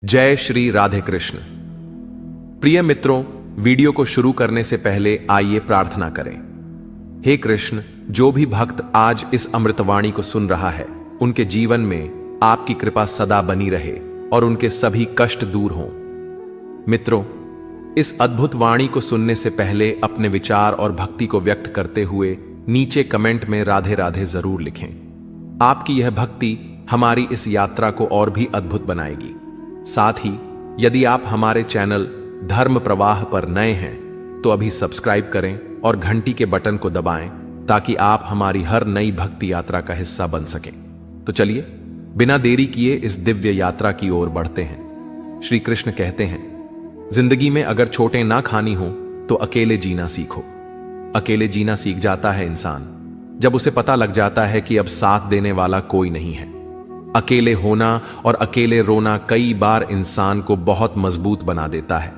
जय श्री राधे कृष्ण। प्रिय मित्रों, वीडियो को शुरू करने से पहले आइए प्रार्थना करें। हे कृष्ण, जो भी भक्त आज इस अमृतवाणी को सुन रहा है, उनके जीवन में आपकी कृपा सदा बनी रहे और उनके सभी कष्ट दूर हों। मित्रों, इस अद्भुत वाणी को सुनने से पहले अपने विचार और भक्ति को व्यक्त करते हुए नीचे कमेंट में राधे राधे जरूर लिखें। आपकी यह भक्ति हमारी इस यात्रा को और भी अद्भुत बनाएगी। साथ ही यदि आप हमारे चैनल धर्म प्रवाह पर नए हैं तो अभी सब्सक्राइब करें और घंटी के बटन को दबाएं ताकि आप हमारी हर नई भक्ति यात्रा का हिस्सा बन सकें। तो चलिए बिना देरी किए इस दिव्य यात्रा की ओर बढ़ते हैं। श्री कृष्ण कहते हैं, जिंदगी में अगर चोटें ना खानी हो तो अकेले जीना सीखो। अकेले जीना सीख जाता है इंसान जब उसे पता लग जाता है कि अब साथ देने वाला कोई नहीं है। अकेले होना और अकेले रोना कई बार इंसान को बहुत मजबूत बना देता है।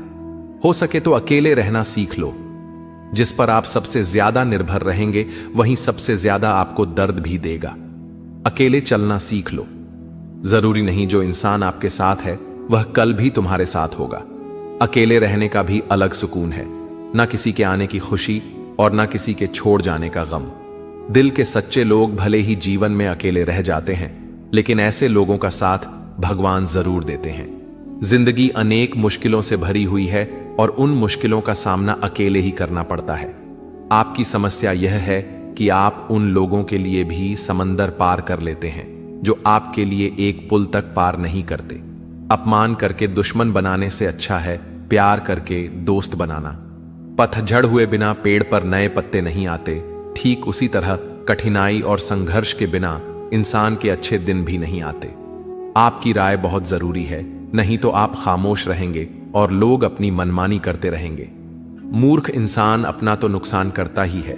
हो सके तो अकेले रहना सीख लो। जिस पर आप सबसे ज्यादा निर्भर रहेंगे वहीं सबसे ज्यादा आपको दर्द भी देगा। अकेले चलना सीख लो। जरूरी नहीं जो इंसान आपके साथ है वह कल भी तुम्हारे साथ होगा। अकेले रहने का भी अलग सुकून है, ना किसी के आने की खुशी और ना किसी के छोड़ जाने का गम। दिल के सच्चे लोग भले ही जीवन में अकेले रह जाते हैं, लेकिन ऐसे लोगों का साथ भगवान जरूर देते हैं। जिंदगी अनेक मुश्किलों से भरी हुई है और उन मुश्किलों का सामना अकेले ही करना पड़ता है। आपकी समस्या यह है कि आप उन लोगों के लिए भी समंदर पार कर लेते हैं जो आपके लिए एक पुल तक पार नहीं करते। अपमान करके दुश्मन बनाने से अच्छा है प्यार करके दोस्त बनाना। पतझड़ हुए बिना पेड़ पर नए पत्ते नहीं आते, ठीक उसी तरह कठिनाई और संघर्ष के बिना इंसान के अच्छे दिन भी नहीं आते। आपकी राय बहुत जरूरी है, नहीं तो आप खामोश रहेंगे और लोग अपनी मनमानी करते रहेंगे। मूर्ख इंसान अपना तो नुकसान करता ही है,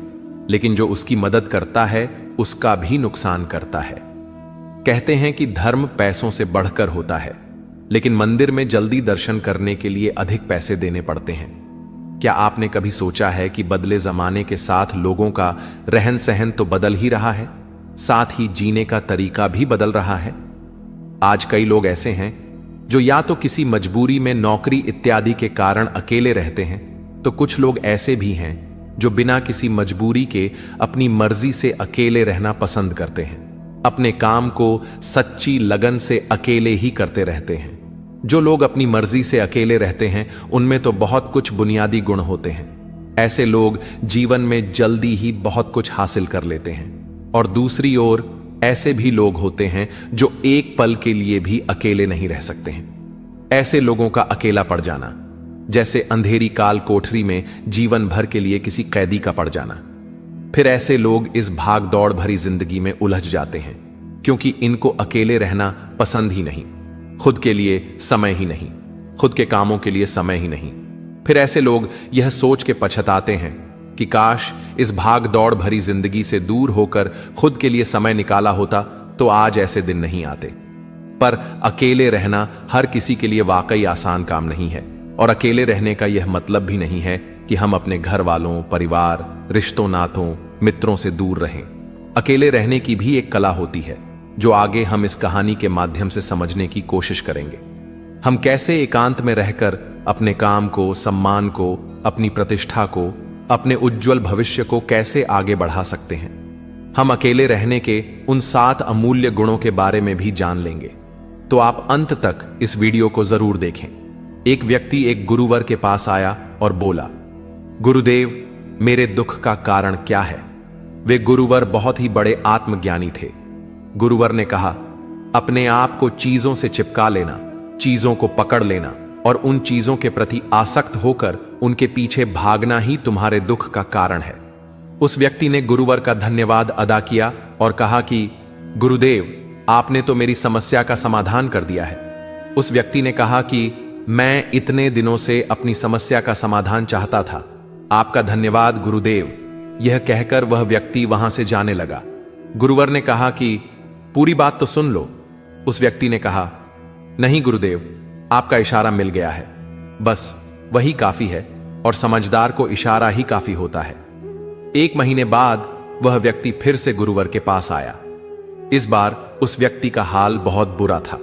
लेकिन जो उसकी मदद करता है उसका भी नुकसान करता है। कहते हैं कि धर्म पैसों से बढ़कर होता है, लेकिन मंदिर में जल्दी दर्शन करने के लिए अधिक पैसे देने पड़ते हैं। क्या आपने कभी सोचा है कि बदले जमाने के साथ लोगों का रहन सहन तो बदल ही रहा है, साथ ही जीने का तरीका भी बदल रहा है। आज कई लोग ऐसे हैं जो या तो किसी मजबूरी में नौकरी इत्यादि के कारण अकेले रहते हैं, तो कुछ लोग ऐसे भी हैं जो बिना किसी मजबूरी के अपनी मर्जी से अकेले रहना पसंद करते हैं। अपने काम को सच्ची लगन से अकेले ही करते रहते हैं। जो लोग अपनी मर्जी से अकेले रहते हैं उनमें तो बहुत कुछ बुनियादी गुण होते हैं। ऐसे लोग जीवन में जल्दी ही बहुत कुछ हासिल कर लेते हैं। और दूसरी ओर ऐसे भी लोग होते हैं जो एक पल के लिए भी अकेले नहीं रह सकते हैं। ऐसे लोगों का अकेला पड़ जाना जैसे अंधेरी काल कोठरी में जीवन भर के लिए किसी कैदी का पड़ जाना। फिर ऐसे लोग इस भाग दौड़ भरी जिंदगी में उलझ जाते हैं क्योंकि इनको अकेले रहना पसंद ही नहीं, खुद के लिए समय ही नहीं, खुद के कामों के लिए समय ही नहीं। फिर ऐसे लोग यह सोच के पछताते हैं कि काश इस भाग दौड़ भरी जिंदगी से दूर होकर खुद के लिए समय निकाला होता तो आज ऐसे दिन नहीं आते। पर अकेले रहना हर किसी के लिए वाकई आसान काम नहीं है, और अकेले रहने का यह मतलब भी नहीं है कि हम अपने घर वालों, परिवार, रिश्तों, नातों, मित्रों से दूर रहें। अकेले रहने की भी एक कला होती है जो आगे हम इस कहानी के माध्यम से समझने की कोशिश करेंगे। हम कैसे एकांत में रहकर अपने काम को, सम्मान को, अपनी प्रतिष्ठा को, अपने उज्जवल भविष्य को कैसे आगे बढ़ा सकते हैं। हम अकेले रहने के उन 7 अमूल्य गुणों के बारे में भी जान लेंगे, तो आप अंत तक इस वीडियो को जरूर देखें। एक व्यक्ति एक गुरुवर के पास आया और बोला, गुरुदेव, मेरे दुख का कारण क्या है। वे गुरुवर बहुत ही बड़े आत्मज्ञानी थे। गुरुवर ने कहा, अपने आप को चीजों से चिपका लेना, चीजों को पकड़ लेना और उन चीजों के प्रति आसक्त होकर उनके पीछे भागना ही तुम्हारे दुख का कारण है। उस व्यक्ति ने गुरुवर का धन्यवाद अदा किया और कहा कि गुरुदेव, आपने तो मेरी समस्या का समाधान कर दिया है। उस व्यक्ति ने कहा कि मैं इतने दिनों से अपनी समस्या का समाधान चाहता था। आपका धन्यवाद गुरुदेव। यह कहकर वह व्यक्ति वहां से जाने लगा। गुरुवर ने कहा कि पूरी बात तो सुन लो। उस व्यक्ति ने कहा, नहीं गुरुदेव, आपका इशारा मिल गया है, बस वही काफी है, और समझदार को इशारा ही काफी होता है। 1 महीने बाद वह व्यक्ति फिर से गुरुवर के पास आया। इस बार उस व्यक्ति का हाल बहुत बुरा था।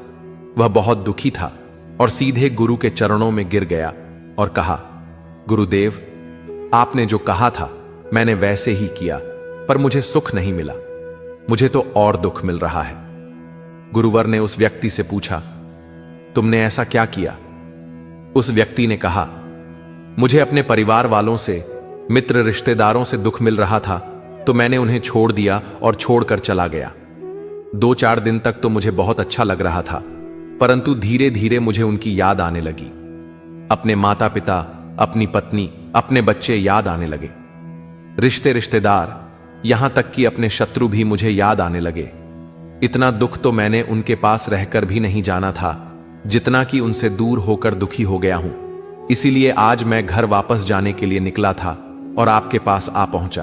वह बहुत दुखी था और सीधे गुरु के चरणों में गिर गया और कहा, गुरुदेव, आपने जो कहा था मैंने वैसे ही किया, पर मुझे सुख नहीं मिला, मुझे तो और दुख मिल रहा है। गुरुवर ने उस व्यक्ति से पूछा, तुमने ऐसा क्या किया? उस व्यक्ति ने कहा, मुझे अपने परिवार वालों से, मित्र रिश्तेदारों से दुख मिल रहा था, तो मैंने उन्हें छोड़ दिया और छोड़कर चला गया। 2-4 दिन तक तो मुझे बहुत अच्छा लग रहा था, परंतु धीरे धीरे मुझे उनकी याद आने लगी। अपने माता पिता, अपनी पत्नी, अपने बच्चे याद आने लगे। रिश्तेदार, यहां तक कि अपने शत्रु भी मुझे याद आने लगे। इतना दुख तो मैंने उनके पास रहकर भी नहीं जाना था, जितना कि उनसे दूर होकर दुखी हो गया हूं। इसीलिए आज मैं घर वापस जाने के लिए निकला था और आपके पास आ पहुंचा।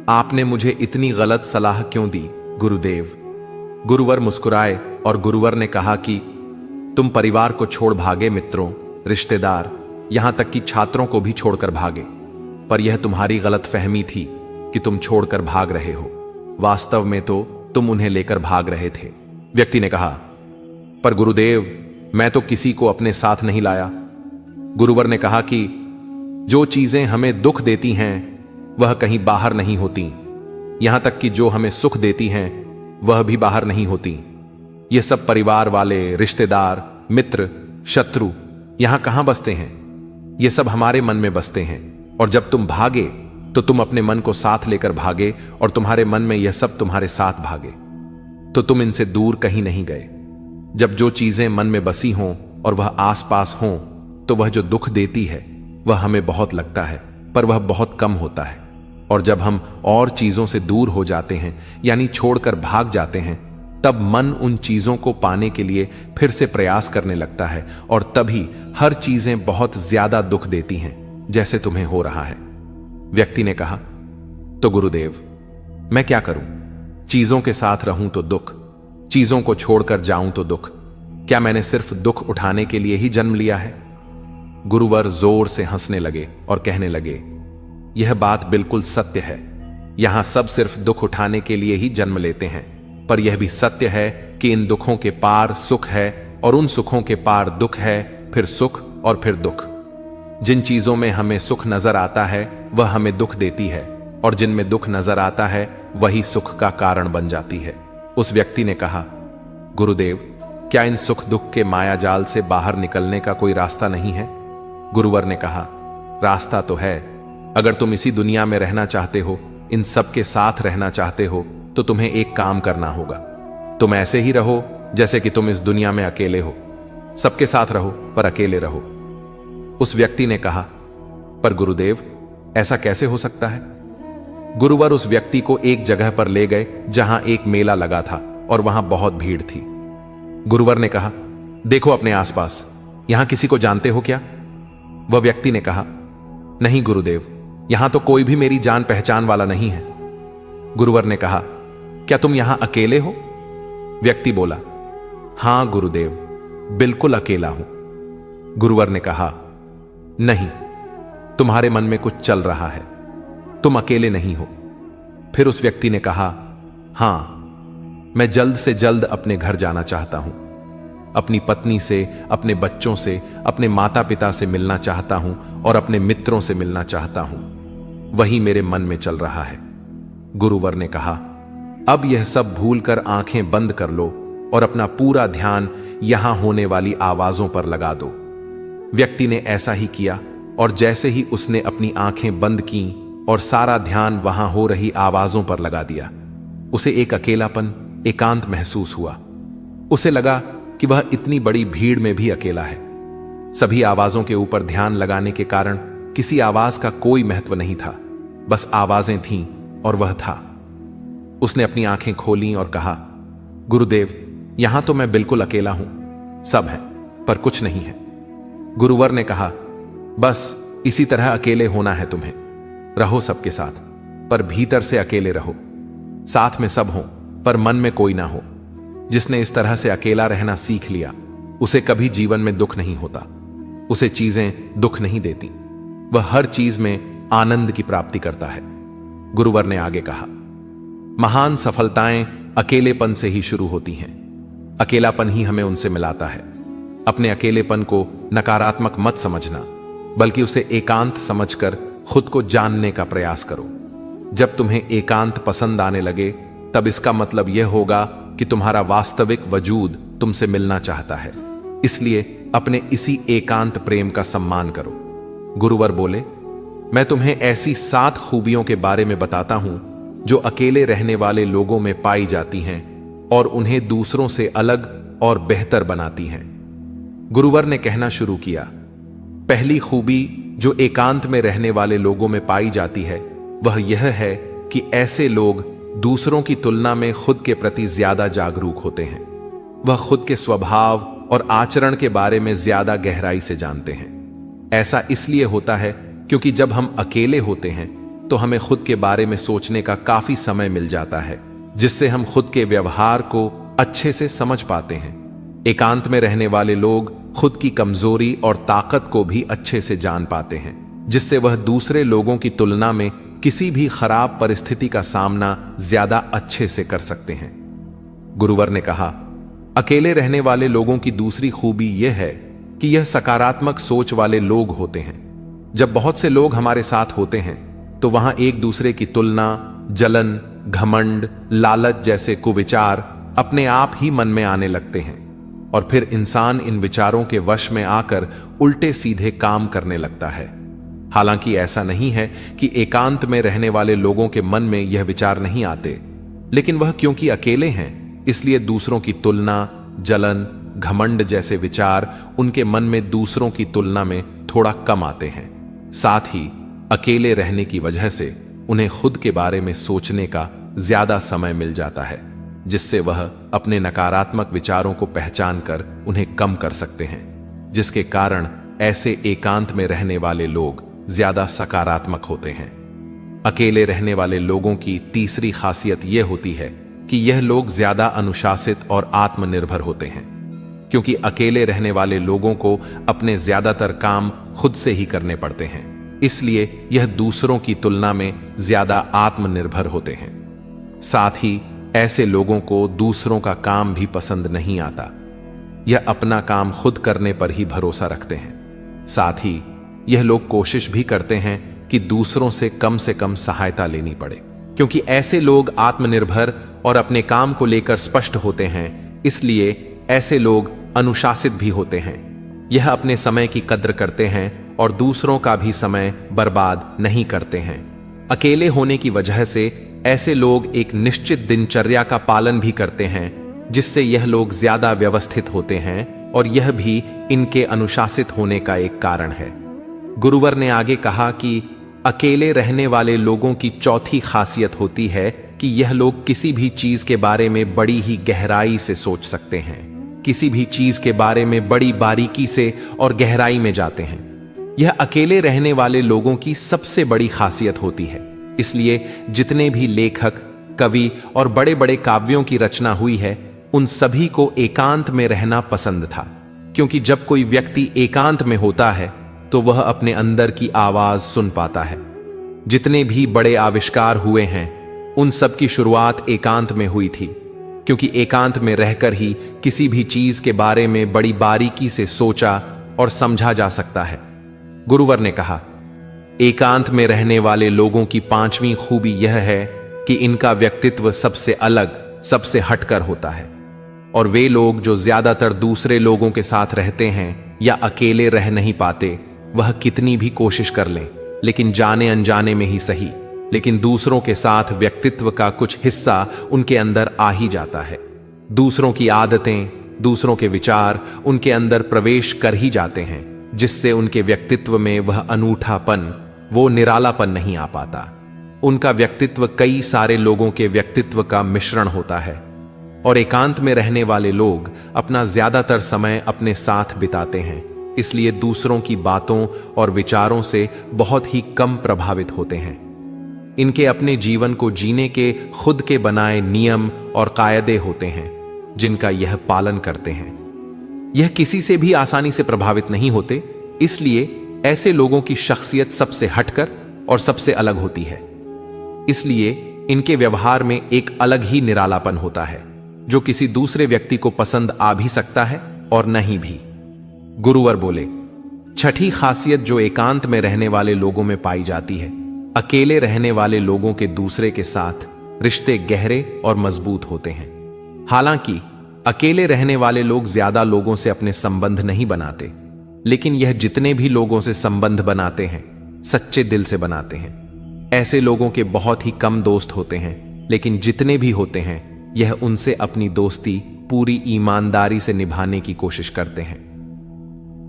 आपने मुझे इतनी गलत सलाह क्यों दी, गुरुदेव? गुरुवर मुस्कुराए और गुरुवर ने कहा कि तुम परिवार को छोड़ भागे, मित्रों, रिश्तेदार, यहां तक कि छात्रों को भी छोड़कर भागे, पर यह तुम्हारी गलत फहमी थी कि तुम छोड़कर भाग रहे हो। वास्तव में तो तुम उन्हें लेकर भाग रहे थे। व्यक्ति ने कहा, पर गुरुदेव, मैं तो किसी को अपने साथ नहीं लाया। गुरुवर ने कहा कि जो चीजें हमें दुख देती हैं वह कहीं बाहर नहीं होती, यहां तक कि जो हमें सुख देती हैं वह भी बाहर नहीं होती। ये सब परिवार वाले, रिश्तेदार, मित्र, शत्रु यहां कहां बसते हैं? ये सब हमारे मन में बसते हैं, और जब तुम भागे तो तुम अपने मन को साथ लेकर भागे, और तुम्हारे मन में यह सब तुम्हारे साथ भागे, तो तुम इनसे दूर कहीं नहीं गए। जब जो चीजें मन में बसी हों और वह आसपास हों, तो वह जो दुख देती है वह हमें बहुत लगता है, पर वह बहुत कम होता है। और जब हम और चीजों से दूर हो जाते हैं, यानी छोड़कर भाग जाते हैं, तब मन उन चीजों को पाने के लिए फिर से प्रयास करने लगता है, और तभी हर चीजें बहुत ज्यादा दुख देती हैं, जैसे तुम्हें हो रहा है। व्यक्ति ने कहा, तो गुरुदेव, मैं क्या करूं? चीजों के साथ रहूं तो दुख, चीजों को छोड़कर जाऊं तो दुख। क्या मैंने सिर्फ दुख उठाने के लिए ही जन्म लिया है? गुरुवर जोर से हंसने लगे और कहने लगे, यह बात बिल्कुल सत्य है। यहां सब सिर्फ दुख उठाने के लिए ही जन्म लेते हैं, पर यह भी सत्य है कि इन दुखों के पार सुख है, और उन सुखों के पार दुख है, फिर सुख और फिर दुख। जिन चीजों में हमें सुख नजर आता है वह हमें दुख देती है, और जिनमें दुख नजर आता है वही सुख का कारण बन जाती है। उस व्यक्ति ने कहा, गुरुदेव, क्या इन सुख दुख के मायाजाल से बाहर निकलने का कोई रास्ता नहीं है? गुरुवर ने कहा, रास्ता तो है। अगर तुम इसी दुनिया में रहना चाहते हो, इन सब के साथ रहना चाहते हो, तो तुम्हें एक काम करना होगा। तुम ऐसे ही रहो जैसे कि तुम इस दुनिया में अकेले हो। सबके साथ रहो पर अकेले रहो। उस व्यक्ति ने कहा, पर गुरुदेव, ऐसा कैसे हो सकता है? गुरुवर उस व्यक्ति को एक जगह पर ले गए जहां एक मेला लगा था और वहां बहुत भीड़ थी। गुरुवर ने कहा, देखो अपने आसपास, यहां किसी को जानते हो क्या? वह व्यक्ति ने कहा, नहीं गुरुदेव, यहां तो कोई भी मेरी जान पहचान वाला नहीं है। गुरुवर ने कहा, क्या तुम यहां अकेले हो? व्यक्ति बोला, हां गुरुदेव, बिल्कुल अकेला हूं। गुरुवर ने कहा, नहीं, तुम्हारे मन में कुछ चल रहा है, तुम अकेले नहीं हो। फिर उस व्यक्ति ने कहा, हां, मैं जल्द से जल्द अपने घर जाना चाहता हूं, अपनी पत्नी से, अपने बच्चों से, अपने माता पिता से मिलना चाहता हूं और अपने मित्रों से मिलना चाहता हूं। वही मेरे मन में चल रहा है। गुरुवर ने कहा, अब यह सब भूलकर आंखें बंद कर लो और अपना पूरा ध्यान यहां होने वाली आवाजों पर लगा दो। व्यक्ति ने ऐसा ही किया, और जैसे ही उसने अपनी आंखें बंद की और सारा ध्यान वहां हो रही आवाजों पर लगा दिया, उसे एक अकेलापन, एकांत महसूस हुआ। उसे लगा कि वह इतनी बड़ी भीड़ में भी अकेला है। सभी आवाजों के ऊपर ध्यान लगाने के कारण किसी आवाज का कोई महत्व नहीं था, बस आवाजें थीं और वह था। उसने अपनी आंखें खोलीं और कहा, गुरुदेव, यहां तो मैं बिल्कुल अकेला हूं, सब है पर कुछ नहीं है। गुरुवर ने कहा, बस इसी तरह अकेले होना है तुम्हें। रहो सबके साथ, पर भीतर से अकेले रहो। साथ में सब हो पर मन में कोई ना हो। जिसने इस तरह से अकेला रहना सीख लिया, उसे कभी जीवन में दुख नहीं होता, उसे चीजें दुख नहीं देती, वह हर चीज में आनंद की प्राप्ति करता है। गुरुवर ने आगे कहा, महान सफलताएं अकेलेपन से ही शुरू होती हैं। अकेलापन ही हमें उनसे मिलाता है। अपने अकेलेपन को नकारात्मक मत समझना, बल्कि उसे एकांत समझकर खुद को जानने का प्रयास करो। जब तुम्हें एकांत पसंद आने लगे, तब इसका मतलब यह होगा कि तुम्हारा वास्तविक वजूद तुमसे मिलना चाहता है। इसलिए अपने इसी एकांत प्रेम का सम्मान करो। गुरुवर बोले, मैं तुम्हें ऐसी 7 खूबियों के बारे में बताता हूं जो अकेले रहने वाले लोगों में पाई जाती हैं और उन्हें दूसरों से अलग और बेहतर बनाती हैं। गुरुवर ने कहना शुरू किया, पहली खूबी जो एकांत में रहने वाले लोगों में पाई जाती है वह यह है कि ऐसे लोग दूसरों की तुलना में खुद के प्रति ज्यादा जागरूक होते हैं। वह खुद के स्वभाव और आचरण के बारे में ज्यादा गहराई से जानते हैं। ऐसा इसलिए होता है क्योंकि जब हम अकेले होते हैं तो हमें खुद के बारे में सोचने का काफी समय मिल जाता है, जिससे हम खुद के व्यवहार को अच्छे से समझ पाते हैं। एकांत में रहने वाले लोग खुद की कमजोरी और ताकत को भी अच्छे से जान पाते हैं, जिससे वह दूसरे लोगों की तुलना में किसी भी खराब परिस्थिति का सामना ज्यादा अच्छे से कर सकते हैं। गुरुवर ने कहा, अकेले रहने वाले लोगों की दूसरी खूबी यह है कि यह सकारात्मक सोच वाले लोग होते हैं। जब बहुत से लोग हमारे साथ होते हैं तो वहां एक दूसरे की तुलना, जलन, घमंड, लालच जैसे कुविचार अपने आप ही मन में आने लगते हैं और फिर इंसान इन विचारों के वश में आकर उल्टे सीधे काम करने लगता है। हालांकि ऐसा नहीं है कि एकांत में रहने वाले लोगों के मन में यह विचार नहीं आते, लेकिन वह क्योंकि अकेले हैं इसलिए दूसरों की तुलना, जलन, घमंड जैसे विचार उनके मन में दूसरों की तुलना में थोड़ा कम आते हैं। साथ ही अकेले रहने की वजह से उन्हें खुद के बारे में सोचने का ज्यादा समय मिल जाता है, जिससे वह अपने नकारात्मक विचारों को पहचान कर उन्हें कम कर सकते हैं, जिसके कारण ऐसे एकांत में रहने वाले लोग ज्यादा सकारात्मक होते हैं। अकेले रहने वाले लोगों की तीसरी खासियत यह होती है कि यह लोग ज्यादा अनुशासित और आत्मनिर्भर होते हैं, क्योंकि अकेले रहने वाले लोगों को अपने ज्यादातर काम खुद से ही करने पड़ते हैं, इसलिए यह दूसरों की तुलना में ज्यादा आत्मनिर्भर होते हैं। साथ ही ऐसे लोगों को दूसरों का काम भी पसंद नहीं आता। यह अपना काम खुद करने पर ही भरोसा रखते हैं। साथ ही यह लोग कोशिश भी करते हैं कि दूसरों से कम सहायता लेनी पड़े, क्योंकि ऐसे लोग आत्मनिर्भर और अपने काम को लेकर स्पष्ट होते हैं, इसलिए ऐसे लोग अनुशासित भी होते हैं। यह अपने समय की कद्र करते हैं और दूसरों का भी समय बर्बाद नहीं करते हैं। अकेले होने की वजह से ऐसे लोग एक निश्चित दिनचर्या का पालन भी करते हैं, जिससे यह लोग ज्यादा व्यवस्थित होते हैं और यह भी इनके अनुशासित होने का एक कारण है। गुरुवर ने आगे कहा कि अकेले रहने वाले लोगों की चौथी खासियत होती है कि यह लोग किसी भी चीज के बारे में बड़ी ही गहराई से सोच सकते हैं, किसी भी चीज के बारे में बड़ी बारीकी से और गहराई में जाते हैं। यह अकेले रहने वाले लोगों की सबसे बड़ी खासियत होती है। इसलिए जितने भी लेखक, कवि और बड़े बड़े काव्यों की रचना हुई है, उन सभी को एकांत में रहना पसंद था, क्योंकि जब कोई व्यक्ति एकांत में होता है तो वह अपने अंदर की आवाज सुन पाता है। जितने भी बड़े आविष्कार हुए हैं उन सब की शुरुआत एकांत में हुई थी, क्योंकि एकांत में रहकर ही किसी भी चीज के बारे में बड़ी बारीकी से सोचा और समझा जा सकता है। गुरुवर ने कहा, एकांत में रहने वाले लोगों की 5वीं खूबी यह है कि इनका व्यक्तित्व सबसे अलग, सबसे हटकर होता है। और वे लोग जो ज्यादातर दूसरे लोगों के साथ रहते हैं या अकेले रह नहीं पाते, वह कितनी भी कोशिश कर लें, लेकिन जाने अनजाने में ही सही, लेकिन दूसरों के साथ व्यक्तित्व का कुछ हिस्सा उनके अंदर आ ही जाता है। दूसरों की आदतें, दूसरों के विचार उनके अंदर प्रवेश कर ही जाते हैं, जिससे उनके व्यक्तित्व में वह अनूठापन, वो निरालापन नहीं आ पाता। उनका व्यक्तित्व कई सारे लोगों के व्यक्तित्व का मिश्रण होता है। और एकांत में रहने वाले लोग अपना ज्यादातर समय अपने साथ बिताते हैं, इसलिए दूसरों की बातों और विचारों से बहुत ही कम प्रभावित होते हैं। इनके अपने जीवन को जीने के खुद के बनाए नियम और कायदे होते हैं, जिनका यह पालन करते हैं। यह किसी से भी आसानी से प्रभावित नहीं होते, इसलिए ऐसे लोगों की शख्सियत सबसे हटकर और सबसे अलग होती है। इसलिए इनके व्यवहार में एक अलग ही निरालापन होता है, जो किसी दूसरे व्यक्ति को पसंद आ भी सकता है और नहीं भी। गुरुवर बोले, छठी खासियत जो एकांत में रहने वाले लोगों में पाई जाती है, अकेले रहने वाले लोगों के दूसरे के साथ रिश्ते गहरे और मजबूत होते हैं। हालांकि अकेले रहने वाले लोग ज्यादा लोगों से अपने संबंध नहीं बनाते, लेकिन यह जितने भी लोगों से संबंध बनाते हैं सच्चे दिल से बनाते हैं। ऐसे लोगों के बहुत ही कम दोस्त होते हैं, लेकिन जितने भी होते हैं यह उनसे अपनी दोस्ती पूरी ईमानदारी से निभाने की कोशिश करते हैं।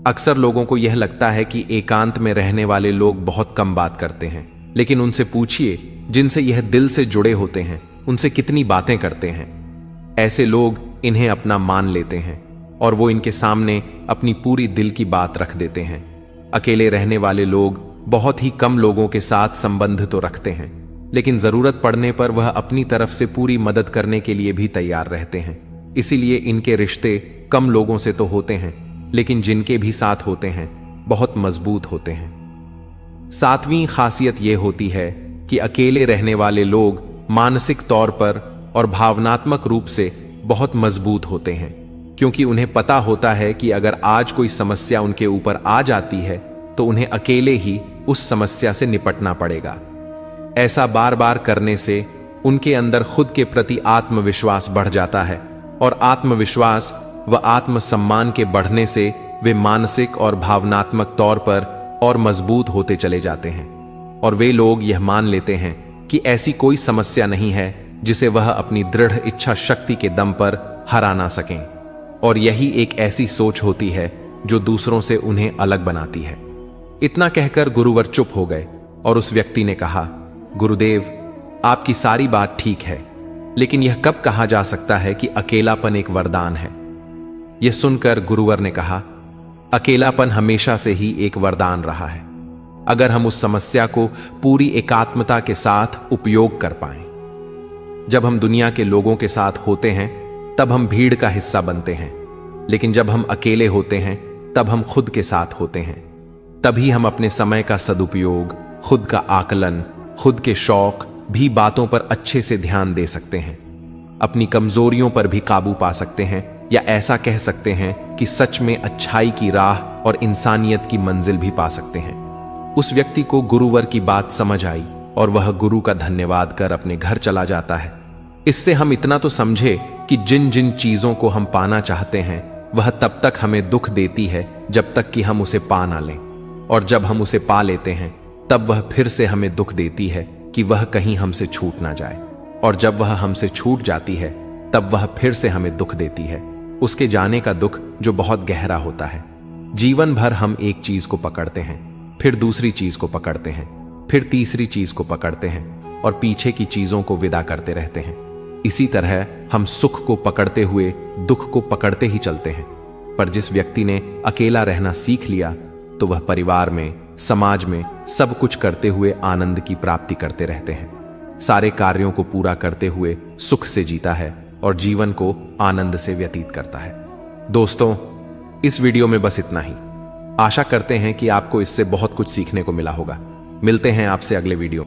अक्सर लोगों को यह लगता है कि एकांत में रहने वाले लोग बहुत कम बात करते हैं, लेकिन उनसे पूछिए जिनसे यह दिल से जुड़े होते हैं उनसे कितनी बातें करते हैं। ऐसे लोग इन्हें अपना मान लेते हैं और वो इनके सामने अपनी पूरी दिल की बात रख देते हैं। अकेले रहने वाले लोग बहुत ही कम लोगों के साथ संबंध तो रखते हैं, लेकिन जरूरत पड़ने पर वह अपनी तरफ से पूरी मदद करने के लिए भी तैयार रहते हैं। इसीलिए इनके रिश्ते कम लोगों से तो होते हैं, लेकिन जिनके भी साथ होते हैं बहुत मजबूत होते हैं। 7वीं खासियत यह होती है कि अकेले रहने वाले लोग मानसिक तौर पर और भावनात्मक रूप से बहुत मजबूत होते हैं, क्योंकि उन्हें पता होता है कि अगर आज कोई समस्या उनके ऊपर आ जाती है तो उन्हें अकेले ही उस समस्या से निपटना पड़ेगा। ऐसा बार बार करने से उनके अंदर खुद के प्रति आत्मविश्वास बढ़ जाता है और आत्मविश्वास व आत्मसम्मान के बढ़ने से वे मानसिक और भावनात्मक तौर पर और मजबूत होते चले जाते हैं और वे लोग यह मान लेते हैं कि ऐसी कोई समस्या नहीं है जिसे वह अपनी दृढ़ इच्छा शक्ति के दम पर हरा ना सकें। और यही एक ऐसी सोच होती है जो दूसरों से उन्हें अलग बनाती है। इतना कहकर गुरुवर चुप हो गए और उस व्यक्ति ने कहा, गुरुदेव, आपकी सारी बात ठीक है, लेकिन यह कब कहा जा सकता है कि अकेलापन एक वरदान है? यह सुनकर गुरुवर ने कहा, अकेलापन हमेशा से ही एक वरदान रहा है, अगर हम उस समस्या को पूरी एकात्मता के साथ उपयोग कर पाएं। जब हम दुनिया के लोगों के साथ होते हैं तब हम भीड़ का हिस्सा बनते हैं, लेकिन जब हम अकेले होते हैं तब हम खुद के साथ होते हैं। तभी हम अपने समय का सदुपयोग, खुद का आकलन, खुद के शौक भी बातों पर अच्छे से ध्यान दे सकते हैं, अपनी कमजोरियों पर भी काबू पा सकते हैं, या ऐसा कह सकते हैं कि सच में अच्छाई की राह और इंसानियत की मंजिल भी पा सकते हैं। उस व्यक्ति को गुरुवर की बात समझ आई और वह गुरु का धन्यवाद कर अपने घर चला जाता है। इससे हम इतना तो समझे कि जिन जिन चीजों को हम पाना चाहते हैं वह तब तक हमें दुख देती है जब तक कि हम उसे पा ना लें, और जब हम उसे पा लेते हैं तब वह फिर से हमें दुख देती है कि वह कहीं हमसे छूट ना जाए, और जब वह हमसे छूट जाती है तब वह फिर से हमें दुख देती है, उसके जाने का दुख जो बहुत गहरा होता है। जीवन भर हम एक चीज को पकड़ते हैं, फिर दूसरी चीज को पकड़ते हैं, फिर तीसरी चीज को पकड़ते हैं और पीछे की चीजों को विदा करते रहते हैं। इसी तरह हम सुख को पकड़ते हुए दुख को पकड़ते ही चलते हैं। पर जिस व्यक्ति ने अकेला रहना सीख लिया तो वह परिवार में, समाज में सब कुछ करते हुए आनंद की प्राप्ति करते रहते हैं, सारे कार्यों को पूरा करते हुए सुख से जीता है और जीवन को आनंद से व्यतीत करता है। दोस्तों, इस वीडियो में बस इतना ही। आशा करते हैं कि आपको इससे बहुत कुछ सीखने को मिला होगा। मिलते हैं आपसे अगले वीडियो।